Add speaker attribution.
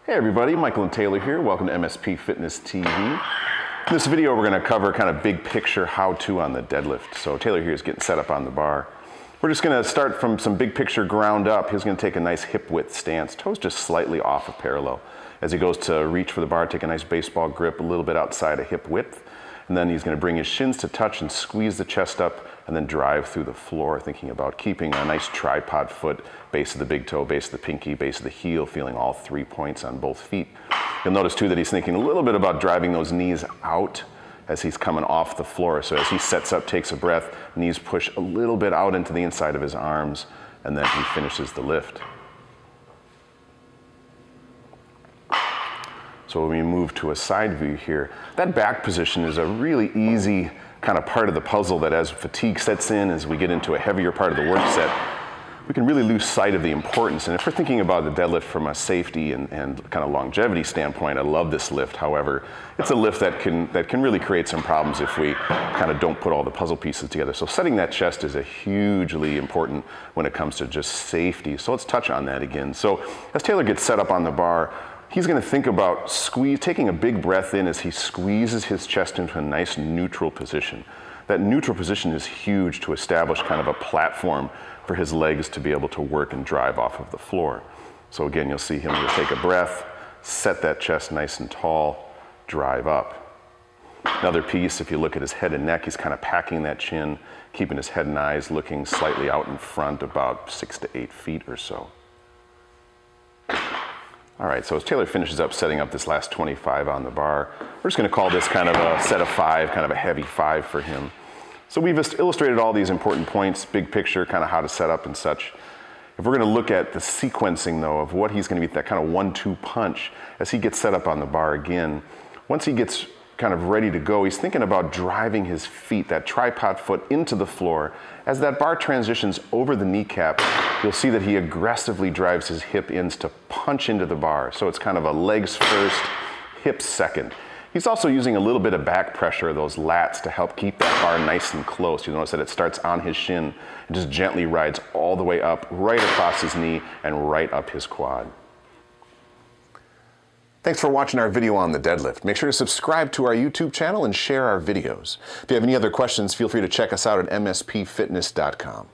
Speaker 1: Hey everybody, Michael and Taylor here. Welcome to MSP Fitness TV. In this video we're going to cover kind of big picture how-to on the deadlift. So Taylor here is getting set up on the bar. We're just going to start from some big picture ground up. He's going to take a nice hip width stance, toes just slightly off of parallel. As he goes to reach for the bar, take a nice baseball grip a little bit outside of hip width. And then he's going to bring his shins to touch and squeeze the chest up and then drive through the floor, thinking about keeping a nice tripod foot, base of the big toe, base of the pinky, base of the heel, feeling all 3 points on both feet. You'll notice too that he's thinking a little bit about driving those knees out as he's coming off the floor. So as he sets up, takes a breath, knees push a little bit out into the inside of his arms, and then he finishes the lift. So when we move to a side view here, that back position is a really easy kind of part of the puzzle that as fatigue sets in, as we get into a heavier part of the work set, we can really lose sight of the importance. And if we're thinking about the deadlift from a safety and kind of longevity standpoint, I love this lift. However, it's a lift that can really create some problems if we kind of don't put all the puzzle pieces together. So setting that chest is a hugely important when it comes to just safety. So let's touch on that again. So as Taylor gets set up on the bar, he's going to think about taking a big breath in as he squeezes his chest into a nice neutral position. That neutral position is huge to establish kind of a platform for his legs to be able to work and drive off of the floor. So again, you'll see him take a breath, set that chest nice and tall, drive up. Another piece, if you look at his head and neck, he's kind of packing that chin, keeping his head and eyes looking slightly out in front, about 6 to 8 feet or so. All right, so as Taylor finishes up setting up this last 25 on the bar, we're just gonna call this kind of a set of 5, kind of a heavy 5 for him. So we've just illustrated all these important points, big picture, kind of how to set up and such. If we're gonna look at the sequencing though of what he's gonna be, that kind of 1-2 punch, as he gets set up on the bar again, once he gets kind of ready to go, he's thinking about driving his feet, that tripod foot, into the floor. As that bar transitions over the kneecap, you'll see that he aggressively drives his hip ins to punch into the bar. So it's kind of a legs first, hips second. He's also using a little bit of back pressure of those lats to help keep that bar nice and close. You'll notice that it starts on his shin and just gently rides all the way up, right across his knee and right up his quad. Thanks for watching our video on the deadlift. Make sure to subscribe to our YouTube channel and share our videos. If you have any other questions, feel free to check us out at mspfitness.com.